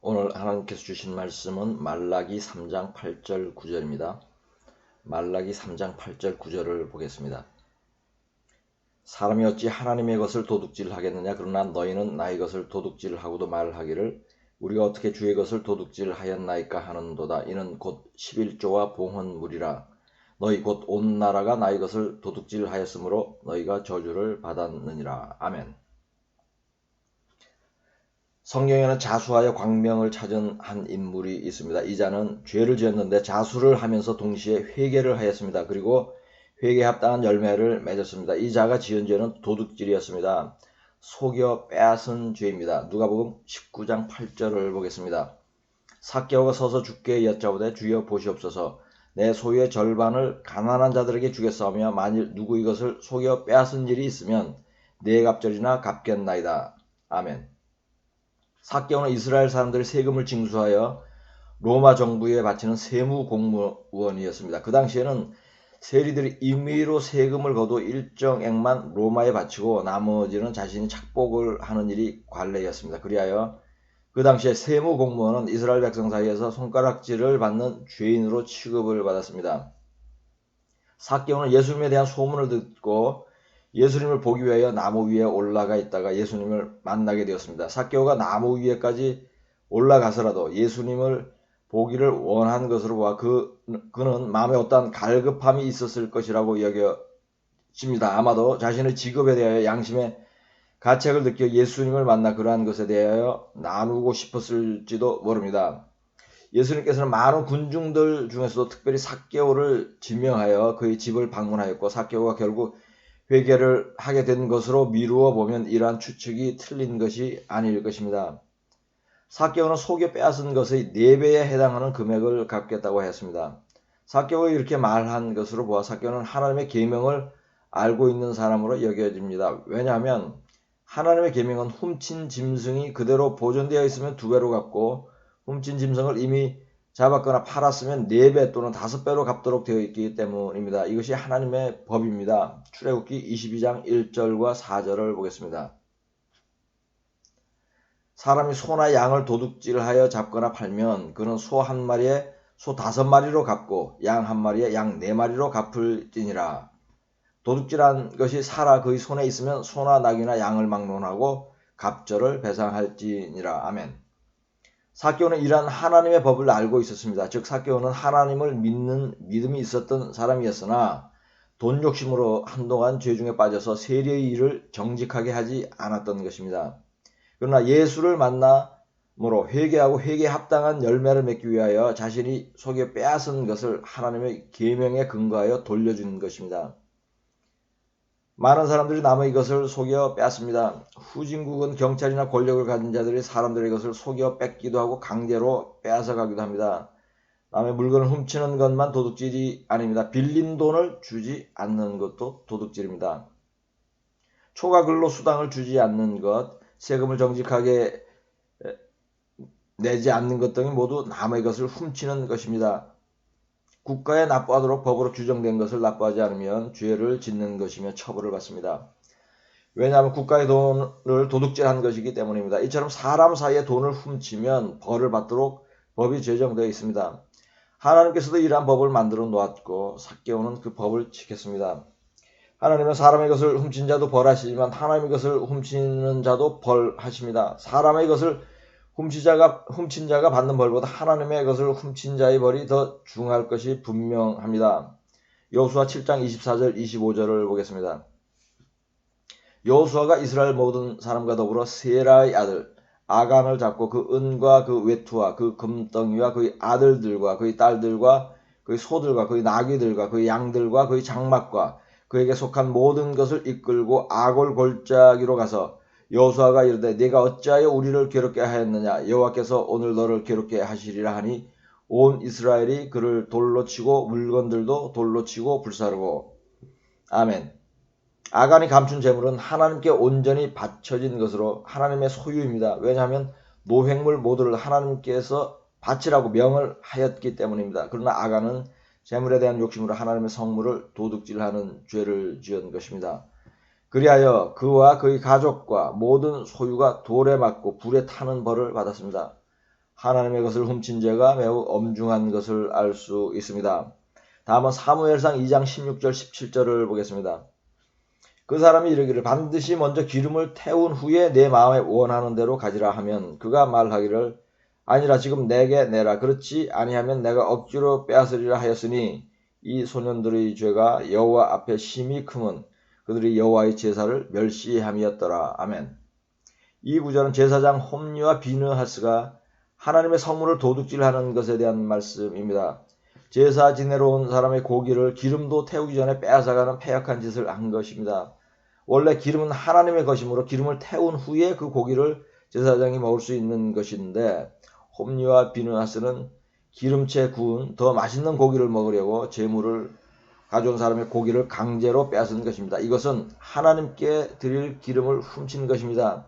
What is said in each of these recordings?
오늘 하나님께서 주신 말씀은 말라기 3장 8절 9절입니다. 말라기 3장 8절 9절을 보겠습니다. 사람이 어찌 하나님의 것을 도둑질하겠느냐? 그러나 너희는 나의 것을 도둑질하고도 말하기를 우리가 어떻게 주의 것을 도둑질하였나이까 하는도다. 이는 곧 11조와 봉헌물이라. 너희 곧 온 나라가 나의 것을 도둑질하였으므로 너희가 저주를 받았느니라. 아멘. 성경에는 자수하여 광명을 찾은 한 인물이 있습니다. 이 자는 죄를 지었는데 자수를 하면서 동시에 회개를 하였습니다. 그리고 회개에 합당한 열매를 맺었습니다. 이 자가 지은 죄는 도둑질이었습니다. 속여 빼앗은 죄입니다. 누가복음 19장 8절을 보겠습니다. 삭개오가 서서 주께 여짜오되 주여 보시옵소서 내 소유의 절반을 가난한 자들에게 주겠사오며 만일 누구 이것을 속여 빼앗은 일이 있으면 네 갑절이나 갚겠나이다. 아멘. 삭개오는 이스라엘 사람들이 세금을 징수하여 로마 정부에 바치는 세무 공무원이었습니다. 그 당시에는 세리들이 임의로 세금을 거둬 일정액만 로마에 바치고 나머지는 자신이 착복을 하는 일이 관례였습니다. 그리하여 그 당시에 세무 공무원은 이스라엘 백성 사이에서 손가락질을 받는 죄인으로 취급을 받았습니다. 삭개오는 예수님에 대한 소문을 듣고 예수님을 보기 위하여 나무 위에 올라가 있다가 예수님을 만나게 되었습니다. 삭개오가 나무 위에까지 올라가서라도 예수님을 보기를 원한 것으로 보아 그는 마음에 어떠한 갈급함이 있었을 것이라고 여겨집니다. 아마도 자신의 직업에 대하여 양심의 가책을 느껴 예수님을 만나 그러한 것에 대하여 나누고 싶었을지도 모릅니다. 예수님께서는 많은 군중들 중에서도 특별히 삭개오를 지명하여 그의 집을 방문하였고 삭개오가 결국 회개를 하게 된 것으로 미루어 보면 이러한 추측이 틀린 것이 아닐 것입니다. 삭개오는 속여 빼앗은 것의 4배에 해당하는 금액을 갚겠다고 했습니다. 삭개오가 이렇게 말한 것으로 보아 삭개오는 하나님의 계명을 알고 있는 사람으로 여겨집니다. 왜냐하면 하나님의 계명은 훔친 짐승이 그대로 보존되어 있으면 2배로 갚고 훔친 짐승을 이미 잡았거나 팔았으면 4배 또는 5배로 갚도록 되어 있기 때문입니다. 이것이 하나님의 법입니다. 출애굽기 22장 1절과 4절을 보겠습니다. 사람이 소나 양을 도둑질하여 잡거나 팔면 그는 소 1마리에 소 5마리로 갚고 양 1마리에 양 4마리로 갚을지니라. 도둑질한 것이 살아 그의 손에 있으면 소나 낙이나 양을 막론하고 갑절을 배상할지니라. 아멘. 삭개오는 이러한 하나님의 법을 알고 있었습니다. 즉 삭개오는 하나님을 믿는 믿음이 있었던 사람이었으나 돈 욕심으로 한동안 죄 중에 빠져서 세리의 일을 정직하게 하지 않았던 것입니다. 그러나 예수를 만남으로 회개하고 회개에 합당한 열매를 맺기 위하여 자신이 속여 빼앗은 것을 하나님의 계명에 근거하여 돌려준 것입니다. 많은 사람들이 남의 것을 속여 뺏습니다. 후진국은 경찰이나 권력을 가진 자들이 사람들의 것을 속여 뺏기도 하고 강제로 빼앗아가기도 합니다. 남의 물건을 훔치는 것만 도둑질이 아닙니다. 빌린 돈을 주지 않는 것도 도둑질입니다. 초과 근로수당을 주지 않는 것, 세금을 정직하게 내지 않는 것 등이 모두 남의 것을 훔치는 것입니다. 국가에 납부하도록 법으로 규정된 것을 납부하지 않으면 죄를 짓는 것이며 처벌을 받습니다. 왜냐하면 국가의 돈을 도둑질한 것이기 때문입니다. 이처럼 사람 사이에 돈을 훔치면 벌을 받도록 법이 제정되어 있습니다. 하나님께서도 이러한 법을 만들어 놓았고 삭개오는 그 법을 지켰습니다. 하나님은 사람의 것을 훔친 자도 벌하시지만 하나님의 것을 훔치는 자도 벌하십니다. 사람의 것을 훔친 자가 받는 벌보다 하나님의 것을 훔친 자의 벌이 더 중할 것이 분명합니다. 여호수아 7장 24절 25절을 보겠습니다. 여호수아가 이스라엘 모든 사람과 더불어 세라의 아들 아간을 잡고 그 은과 그 외투와 그 금덩이와 그의 아들들과 그의 딸들과 그의 소들과 그의 나귀들과 그의 양들과 그의 장막과 그에게 속한 모든 것을 이끌고 아골 골짜기로 가서 여호수아가 이르되 네가 어찌하여 우리를 괴롭게 하였느냐 여호와께서 오늘 너를 괴롭게 하시리라 하니 온 이스라엘이 그를 돌로 치고 물건들도 돌로 치고 불사르고. 아멘. 아간이 감춘 재물은 하나님께 온전히 바쳐진 것으로 하나님의 소유입니다. 왜냐하면 노획물 모두를 하나님께서 바치라고 명을 하였기 때문입니다. 그러나 아간은 재물에 대한 욕심으로 하나님의 성물을 도둑질하는 죄를 지은 것입니다. 그리하여 그와 그의 가족과 모든 소유가 돌에 맞고 불에 타는 벌을 받았습니다. 하나님의 것을 훔친 죄가 매우 엄중한 것을 알 수 있습니다. 다음은 사무엘상 2장 16절 17절을 보겠습니다. 그 사람이 이르기를 반드시 먼저 기름을 태운 후에 내 마음에 원하는 대로 가지라 하면 그가 말하기를 아니라 지금 내게 내라. 그렇지 아니하면 내가 억지로 빼앗으리라 하였으니 이 소년들의 죄가 여호와 앞에 심히 크면 그들이 여호와의 제사를 멸시함이었더라. 아멘. 이 구절은 제사장 홈리와 비느하스가 하나님의 성물을 도둑질하는 것에 대한 말씀입니다. 제사 지내러 온 사람의 고기를 기름도 태우기 전에 빼앗아가는 패역한 짓을 한 것입니다. 원래 기름은 하나님의 것이므로 기름을 태운 후에 그 고기를 제사장이 먹을 수 있는 것인데 홈리와 비느하스는 기름채 구운 더 맛있는 고기를 먹으려고 제물을 가져온 사람의 고기를 강제로 빼앗은 것입니다. 이것은 하나님께 드릴 기름을 훔친 것입니다.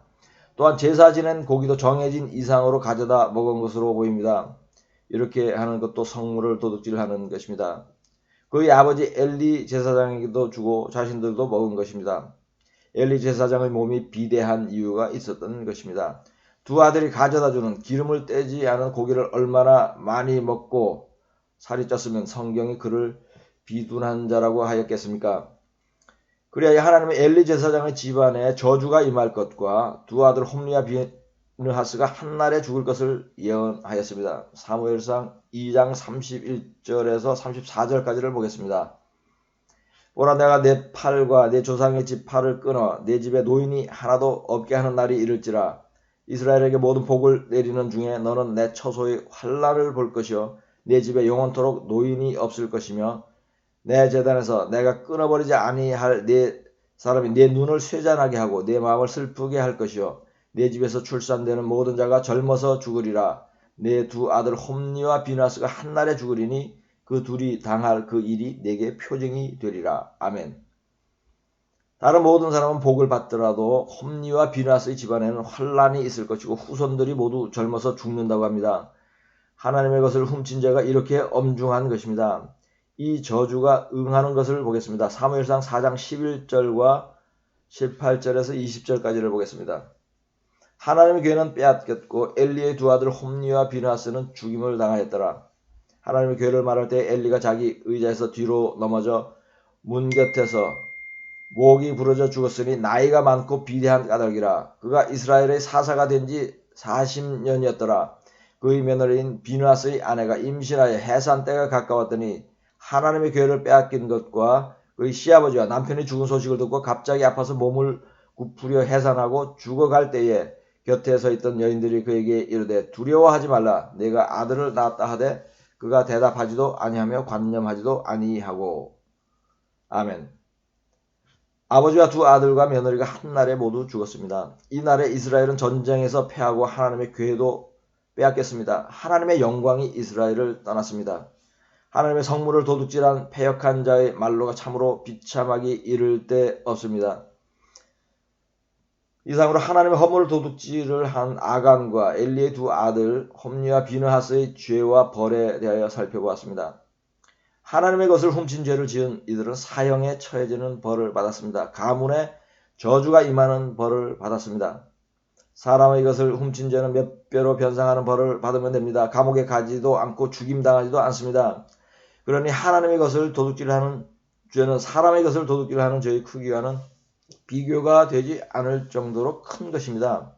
또한 제사 지낸 고기도 정해진 이상으로 가져다 먹은 것으로 보입니다. 이렇게 하는 것도 성물을 도둑질하는 것입니다. 그의 아버지 엘리 제사장에게도 주고 자신들도 먹은 것입니다. 엘리 제사장의 몸이 비대한 이유가 있었던 것입니다. 두 아들이 가져다주는 기름을 떼지 않은 고기를 얼마나 많이 먹고 살이 쪘으면 성경이 그를 비둔한 자라고 하였겠습니까? 그래야 하나님의 엘리 제사장의 집안에 저주가 임할 것과 두 아들 홈리와 비느하스가 한날에 죽을 것을 예언하였습니다. 사무엘상 2장 31절에서 34절까지를 보겠습니다. 보라 내가 내 팔과 내 조상의 집 팔을 끊어 내 집에 노인이 하나도 없게 하는 날이 이를지라. 이스라엘에게 모든 복을 내리는 중에 너는 내 처소의 환난을 볼 것이요 내 집에 영원토록 노인이 없을 것이며 내 제단에서 내가 끊어버리지 아니할 내 사람이 내 눈을 쇠잔하게 하고 내 마음을 슬프게 할 것이요 내 집에서 출산되는 모든 자가 젊어서 죽으리라. 내 두 아들 홈리와 비느하스가 한날에 죽으리니 그 둘이 당할 그 일이 내게 표징이 되리라. 아멘. 다른 모든 사람은 복을 받더라도 홈리와 비느하스의 집안에는 환난이 있을 것이고 후손들이 모두 젊어서 죽는다고 합니다. 하나님의 것을 훔친 죄가 이렇게 엄중한 것입니다. 이 저주가 응하는 것을 보겠습니다. 사무엘상 4장 11절과 18절에서 20절까지를 보겠습니다. 하나님의 괴는 빼앗겼고 엘리의 두 아들 홈리와 비느하스는 죽임을 당하였더라. 하나님의 괴를 말할 때 엘리가 자기 의자에서 뒤로 넘어져 문 곁에서 목이 부러져 죽었으니 나이가 많고 비대한 까닭이라. 그가 이스라엘의 사사가 된 지 40년이었더라. 그의 며느리인 비느하스의 아내가 임신하여 해산 때가 가까웠더니 하나님의 괴를 빼앗긴 것과 그의 시아버지와 남편이 죽은 소식을 듣고 갑자기 아파서 몸을 굽으려 해산하고 죽어갈 때에 곁에 서 있던 여인들이 그에게 이르되 두려워하지 말라. 내가 아들을 낳았다 하되 그가 대답하지도 아니하며 관념하지도 아니하고. 아멘. 아버지와 두 아들과 며느리가 한날에 모두 죽었습니다. 이날에 이스라엘은 전쟁에서 패하고 하나님의 괴도 빼앗겼습니다. 하나님의 영광이 이스라엘을 떠났습니다. 하나님의 성물을 도둑질한 패역한 자의 말로가 참으로 비참하기 이를 데 없습니다. 이상으로 하나님의 허물을 도둑질을 한 아간과 엘리의 두 아들 홈리와 비느하스의 죄와 벌에 대하여 살펴보았습니다. 하나님의 것을 훔친 죄를 지은 이들은 사형에 처해지는 벌을 받았습니다. 가문에 저주가 임하는 벌을 받았습니다. 사람의 것을 훔친 죄는 몇 배로 변상하는 벌을 받으면 됩니다. 감옥에 가지도 않고 죽임당하지도 않습니다. 그러니 하나님의 것을 도둑질하는 죄는 사람의 것을 도둑질하는 죄의 크기와는 비교가 되지 않을 정도로 큰 것입니다.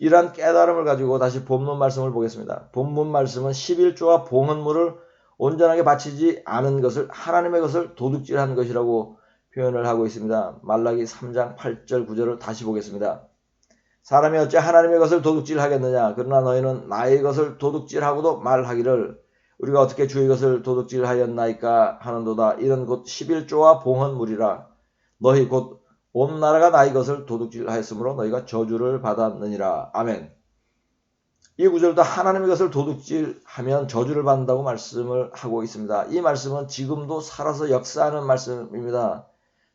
이러한 깨달음을 가지고 다시 본문 말씀을 보겠습니다. 본문 말씀은 11조와 봉헌물을 온전하게 바치지 않은 것을 하나님의 것을 도둑질한 것이라고 표현을 하고 있습니다. 말라기 3장 8절 9절을 다시 보겠습니다. 사람이 어찌 하나님의 것을 도둑질하겠느냐. 그러나 너희는 나의 것을 도둑질하고도 말하기를 우리가 어떻게 주의 것을 도둑질하였나이까 하는도다. 이런 곧 11조와 봉헌물이라. 너희 곧 온 나라가 나의 것을 도둑질하였으므로 너희가 저주를 받았느니라. 아멘. 이 구절도 하나님의 것을 도둑질하면 저주를 받는다고 말씀을 하고 있습니다. 이 말씀은 지금도 살아서 역사하는 말씀입니다.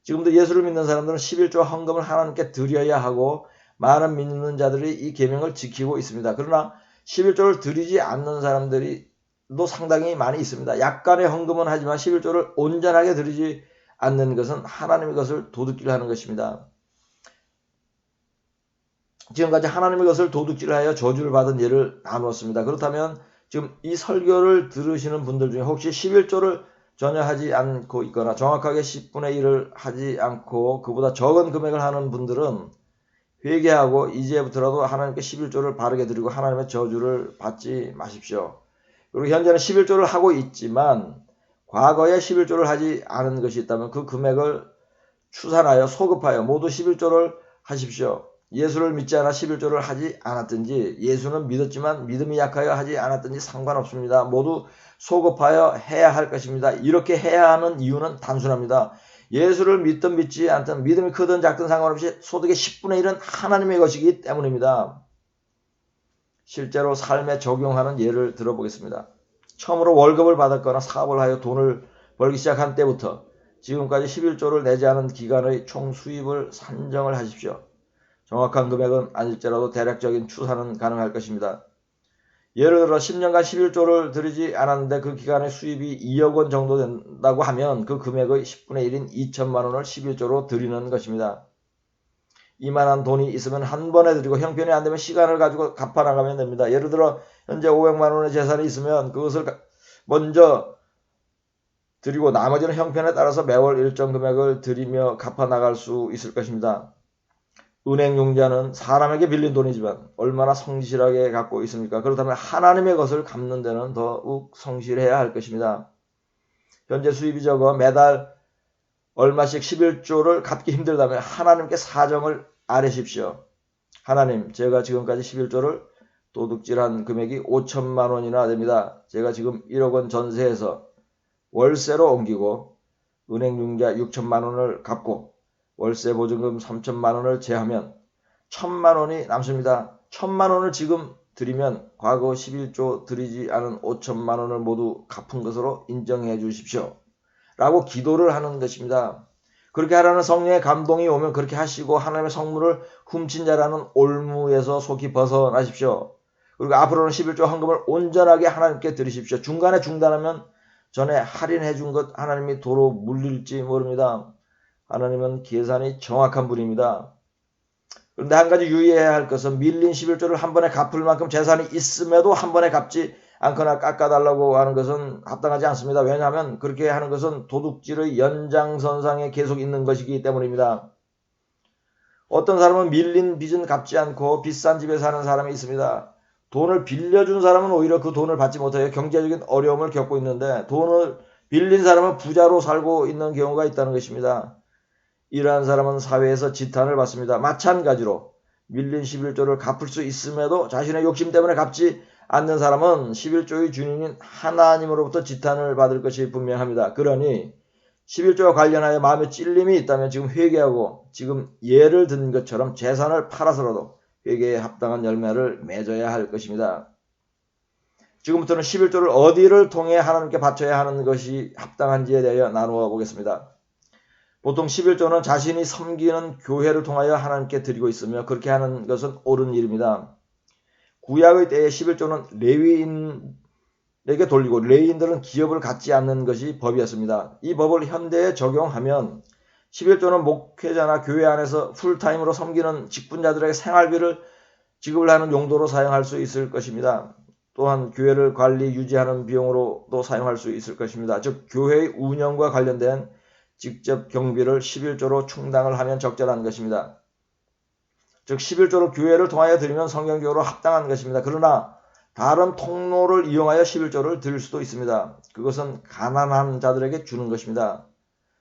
지금도 예수를 믿는 사람들은 11조 헌금을 하나님께 드려야 하고 많은 믿는 자들이 이 계명을 지키고 있습니다. 그러나 11조를 드리지 않는 사람들도 상당히 많이 있습니다. 약간의 헌금은 하지만 11조를 온전하게 드리지 않는 것은 하나님의 것을 도둑질하는 것입니다. 지금까지 하나님의 것을 도둑질하여 저주를 받은 예를 나누었습니다. 그렇다면 지금 이 설교를 들으시는 분들 중에 혹시 11조를 전혀 하지 않고 있거나 정확하게 10분의 1을 하지 않고 그보다 적은 금액을 하는 분들은 회개하고 이제부터라도 하나님께 11조를 바르게 드리고 하나님의 저주를 받지 마십시오. 그리고 현재는 11조를 하고 있지만 과거에 11조를 하지 않은 것이 있다면 그 금액을 추산하여 소급하여 모두 11조를 하십시오. 예수를 믿지 않아 11조를 하지 않았든지 예수는 믿었지만 믿음이 약하여 하지 않았든지 상관없습니다. 모두 소급하여 해야 할 것입니다. 이렇게 해야 하는 이유는 단순합니다. 예수를 믿든 믿지 않든 믿음이 크든 작든 상관없이 소득의 10분의 1은 하나님의 것이기 때문입니다. 실제로 삶에 적용하는 예를 들어보겠습니다. 처음으로 월급을 받았거나 사업을 하여 돈을 벌기 시작한 때부터 지금까지 11조를 내지 않은 기간의 총 수입을 산정을 하십시오. 정확한 금액은 아닐지라도 대략적인 추산은 가능할 것입니다. 예를 들어 10년간 11조를 들이지 않았는데 그 기간의 수입이 2억 원 정도 된다고 하면 그 금액의 10분의 1인 2천만 원을 11조로 드리는 것입니다. 이만한 돈이 있으면 한 번에 드리고 형편이 안 되면 시간을 가지고 갚아나가면 됩니다. 예를 들어 현재 500만 원의 재산이 있으면 그것을 먼저 드리고 나머지는 형편에 따라서 매월 일정 금액을 드리며 갚아나갈 수 있을 것입니다. 은행 융자는 사람에게 빌린 돈이지만 얼마나 성실하게 갖고 있습니까? 그렇다면 하나님의 것을 갚는 데는 더욱 성실해야 할 것입니다. 현재 수입이 적어 매달 얼마씩 11조를 갚기 힘들다면 하나님께 사정을 아뢰십시오. 하나님, 제가 지금까지 11조를 도둑질한 금액이 5천만 원이나 됩니다. 제가 지금 1억 원 전세에서 월세로 옮기고 은행 융자 6천만 원을 갚고 월세 보증금 3천만 원을 제하면 1,000만 원이 남습니다. 1,000만 원을 지금 드리면 과거 11조 드리지 않은 5천만 원을 모두 갚은 것으로 인정해 주십시오. 라고 기도를 하는 것입니다. 그렇게 하라는 성령의 감동이 오면 그렇게 하시고 하나님의 성물을 훔친 자라는 올무에서 속히 벗어나십시오. 그리고 앞으로는 11조 헌금을 온전하게 하나님께 드리십시오. 중간에 중단하면 전에 할인해 준 것 하나님이 도로 물릴지 모릅니다. 하나님은 계산이 정확한 분입니다. 그런데 한 가지 유의해야 할 것은 밀린 11조를 한 번에 갚을 만큼 재산이 있음에도 한 번에 갚지 않거나 깎아달라고 하는 것은 합당하지 않습니다. 왜냐하면 그렇게 하는 것은 도둑질의 연장선상에 계속 있는 것이기 때문입니다. 어떤 사람은 밀린 빚은 갚지 않고 비싼 집에 사는 사람이 있습니다. 돈을 빌려준 사람은 오히려 그 돈을 받지 못하여 경제적인 어려움을 겪고 있는데 돈을 빌린 사람은 부자로 살고 있는 경우가 있다는 것입니다. 이러한 사람은 사회에서 지탄을 받습니다. 마찬가지로 밀린 11조를 갚을 수 있음에도 자신의 욕심 때문에 갚지 않는 사람은 11조의 주인인 하나님으로부터 지탄을 받을 것이 분명합니다. 그러니 11조와 관련하여 마음에 찔림이 있다면 지금 회개하고 지금 예를 든 것처럼 재산을 팔아서라도 회개에 합당한 열매를 맺어야 할 것입니다. 지금부터는 11조를 어디를 통해 하나님께 바쳐야 하는 것이 합당한지에 대하여 나누어 보겠습니다. 보통 11조는 자신이 섬기는 교회를 통하여 하나님께 드리고 있으며 그렇게 하는 것은 옳은 일입니다. 구약의 때에 11조는 레위인에게 돌리고 레위인들은 기업을 갖지 않는 것이 법이었습니다. 이 법을 현대에 적용하면 11조는 목회자나 교회 안에서 풀타임으로 섬기는 직분자들에게 생활비를 지급을 하는 용도로 사용할 수 있을 것입니다. 또한 교회를 관리 유지하는 비용으로도 사용할 수 있을 것입니다. 즉 교회의 운영과 관련된 직접 경비를 11조로 충당을 하면 적절한 것입니다. 즉 11조를 교회를 통하여 드리면 성경적으로 합당한 것입니다. 그러나 다른 통로를 이용하여 11조를 드릴 수도 있습니다. 그것은 가난한 자들에게 주는 것입니다.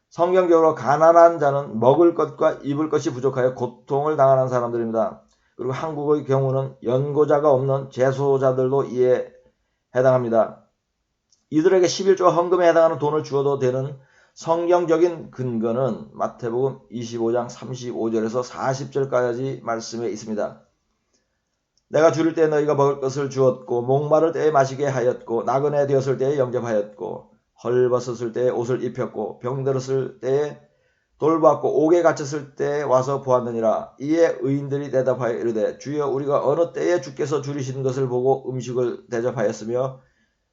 성경적으로 가난한 자는 먹을 것과 입을 것이 부족하여 고통을 당하는 사람들입니다. 그리고 한국의 경우는 연고자가 없는 재소자들도 이에 해당합니다. 이들에게 11조 헌금에 해당하는 돈을 주어도 되는 성경적인 근거는 마태복음 25장 35절에서 40절까지 말씀에 있습니다. 내가 줄일 때에 너희가 먹을 것을 주었고 목마를 때에 마시게 하였고 나그네 되었을 때에 영접하였고 헐벗었을 때에 옷을 입혔고 병들었을 때에 돌봤고 옥에 갇혔을 때에 와서 보았느니라. 이에 의인들이 대답하여 이르되 주여 우리가 어느 때에 주께서 줄이신 것을 보고 음식을 대접하였으며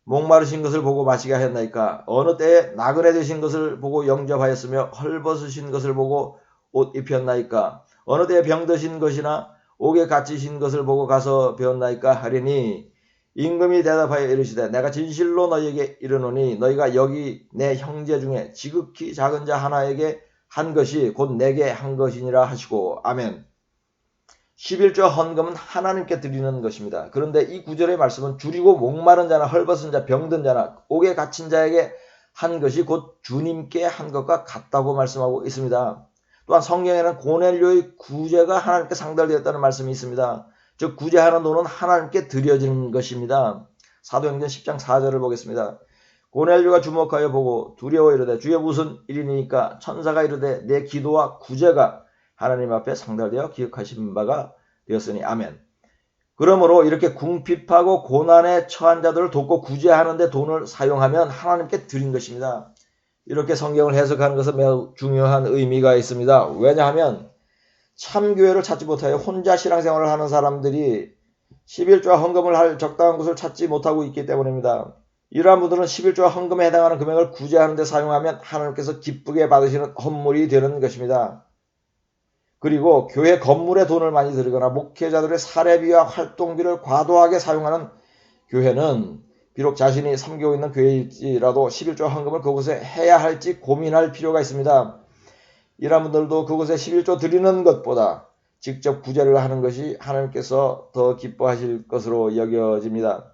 목마르신 것을 보고 마시게 하였나이까? 어느 때에 나그네 되신 것을 보고 영접하였으며 헐벗으신 것을 보고 옷 입혔나이까? 어느 때에 병드신 것이나 옥에 갇히신 것을 보고 가서 배웠나이까 하리니 임금이 대답하여 이르시되 내가 진실로 너희에게 이르노니 너희가 여기 내 형제 중에 지극히 작은 자 하나에게 한 것이 곧 내게 한 것이니라 하시고 아멘. 11조 헌금은 하나님께 드리는 것입니다. 그런데 이 구절의 말씀은 줄이고 목마른 자나 헐벗은 자 병든 자나 옥에 갇힌 자에게 한 것이 곧 주님께 한 것과 같다고 말씀하고 있습니다. 또한 성경에는 고넬료의 구제가 하나님께 상달되었다는 말씀이 있습니다. 즉 구제하는 돈은 하나님께 드려지는 것입니다. 사도행전 10장 4절을 보겠습니다. 고넬료가 주목하여 보고 두려워 이르되 주여 무슨 일이니까 천사가 이르되 내 기도와 구제가 하나님 앞에 상달되어 기억하신 바가 되었으니 아멘. 그러므로 이렇게 궁핍하고 고난에 처한 자들을 돕고 구제하는 데 돈을 사용하면 하나님께 드린 것입니다. 이렇게 성경을 해석하는 것은 매우 중요한 의미가 있습니다. 왜냐하면 참교회를 찾지 못하여 혼자 신앙생활을 하는 사람들이 11조와 헌금을 할 적당한 곳을 찾지 못하고 있기 때문입니다. 이러한 분들은 11조와 헌금에 해당하는 금액을 구제하는 데 사용하면 하나님께서 기쁘게 받으시는 헌물이 되는 것입니다. 그리고 교회 건물에 돈을 많이 들이거나 목회자들의 사례비와 활동비를 과도하게 사용하는 교회는 비록 자신이 섬기고 있는 교회일지라도 11조 헌금을 그곳에 해야 할지 고민할 필요가 있습니다. 이런 분들도 그곳에 11조 드리는 것보다 직접 구제를 하는 것이 하나님께서 더 기뻐하실 것으로 여겨집니다.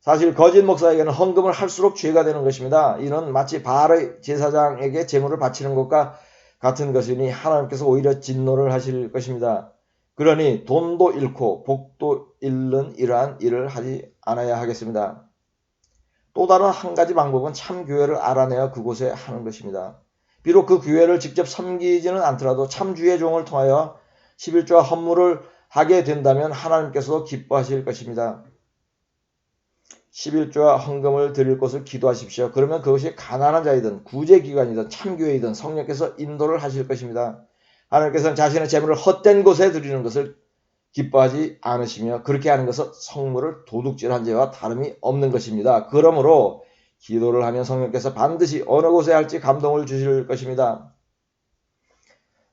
사실 거짓 목사에게는 헌금을 할수록 죄가 되는 것입니다. 이는 마치 바알의 제사장에게 제물을 바치는 것과 같은 것이니 하나님께서 오히려 진노를 하실 것입니다. 그러니 돈도 잃고 복도 잃는 이러한 일을 하지 않아야 하겠습니다. 또 다른 한 가지 방법은 참교회를 알아내어 그곳에 하는 것입니다. 비록 그 교회를 직접 섬기지는 않더라도 참주의 종을 통하여 11조와 헌물을 하게 된다면 하나님께서도 기뻐하실 것입니다. 11조와 헌금을 드릴 것을 기도하십시오. 그러면 그것이 가난한 자이든 구제기관이든 참교회이든 성령께서 인도를 하실 것입니다. 하나님께서는 자신의 재물을 헛된 곳에 드리는 것을 기뻐하지 않으시며 그렇게 하는 것은 성물을 도둑질한 죄와 다름이 없는 것입니다. 그러므로 기도를 하면 성령께서 반드시 어느 곳에 할지 감동을 주실 것입니다.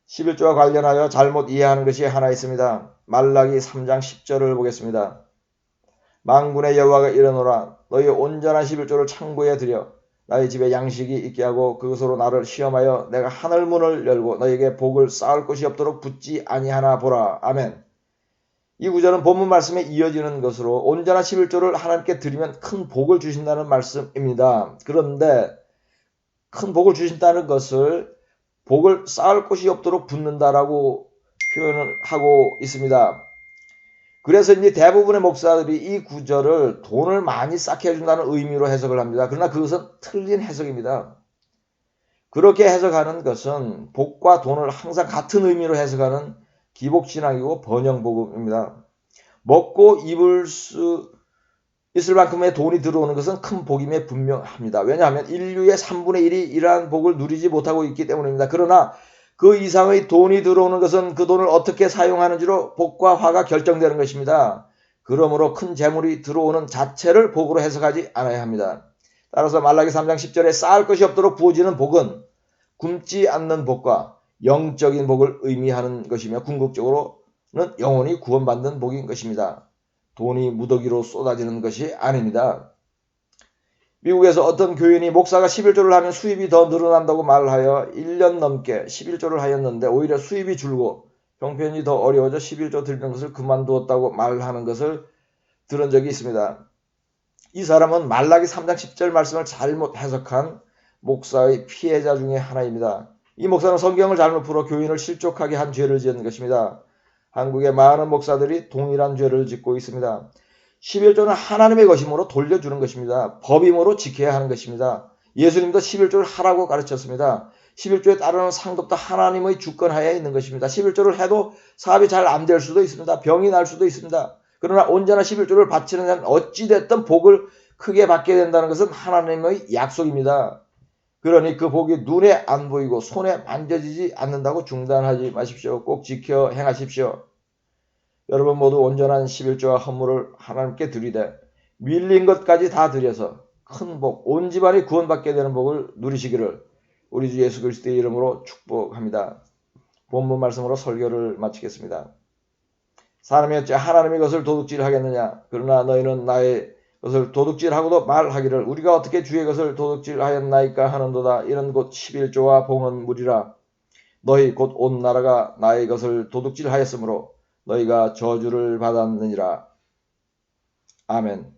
11조와 관련하여 잘못 이해하는 것이 하나 있습니다. 말라기 3장 10절을 보겠습니다. 만군의 여호와가 이르노라 너희 온전한 11조를 창고에 들여 나의 집에 양식이 있게 하고 그것으로 나를 시험하여 내가 하늘 문을 열고 너희에게 복을 쌓을 곳이 없도록 붙지 아니하나 보라. 아멘. 이 구절은 본문 말씀에 이어지는 것으로 온전한 11조를 하나님께 드리면 큰 복을 주신다는 말씀입니다. 그런데 큰 복을 주신다는 것을 복을 쌓을 곳이 없도록 붓는다라고 표현을 하고 있습니다. 그래서 이제 대부분의 목사들이 이 구절을 돈을 많이 쌓게 해준다는 의미로 해석을 합니다. 그러나 그것은 틀린 해석입니다. 그렇게 해석하는 것은 복과 돈을 항상 같은 의미로 해석하는 기복신앙이고 번영복음입니다. 먹고 입을 수 있을 만큼의 돈이 들어오는 것은 큰 복임에 분명합니다. 왜냐하면 인류의 3분의 1이 이러한 복을 누리지 못하고 있기 때문입니다. 그러나 그 이상의 돈이 들어오는 것은 그 돈을 어떻게 사용하는지로 복과 화가 결정되는 것입니다. 그러므로 큰 재물이 들어오는 자체를 복으로 해석하지 않아야 합니다. 따라서 말라기 3장 10절에 쌓을 것이 없도록 부어지는 복은 굶지 않는 복과 영적인 복을 의미하는 것이며 궁극적으로는 영원히 구원받는 복인 것입니다. 돈이 무더기로 쏟아지는 것이 아닙니다. 미국에서 어떤 교인이 목사가 11조를 하면 수입이 더 늘어난다고 말하여 1년 넘게 11조를 하였는데 오히려 수입이 줄고 형편이 더 어려워져 11조 드리는 것을 그만두었다고 말하는 것을 들은 적이 있습니다. 이 사람은 말라기 3장 10절 말씀을 잘못 해석한 목사의 피해자 중에 하나입니다. 이 목사는 성경을 잘못 풀어 교인을 실족하게 한 죄를 지은 것입니다. 한국의 많은 목사들이 동일한 죄를 짓고 있습니다. 11조는 하나님의 것이므로 돌려주는 것입니다. 법임으로 지켜야 하는 것입니다. 예수님도 11조를 하라고 가르쳤습니다. 11조에 따르는 상급도 하나님의 주권하에 있는 것입니다. 11조를 해도 사업이 잘 안 될 수도 있습니다. 병이 날 수도 있습니다. 그러나 온전한 11조를 바치는 자는 어찌됐든 복을 크게 받게 된다는 것은 하나님의 약속입니다. 그러니 그 복이 눈에 안 보이고 손에 만져지지 않는다고 중단하지 마십시오. 꼭 지켜 행하십시오. 여러분 모두 온전한 11조와 헌물을 하나님께 드리되 밀린 것까지 다 드려서 큰 복, 온 집안이 구원받게 되는 복을 누리시기를 우리 주 예수 그리스도의 이름으로 축복합니다. 본문 말씀으로 설교를 마치겠습니다. 사람이 어찌 하나님의 것을 도둑질하겠느냐. 그러나 너희는 나의 것을 도둑질하고도 말하기를 우리가 어떻게 주의 것을 도둑질하였나이까 하는도다. 이는 곧 11조와 봉헌 물이라. 너희 곧 온 나라가 나의 것을 도둑질하였으므로 너희가 저주를 받았느니라. 아멘.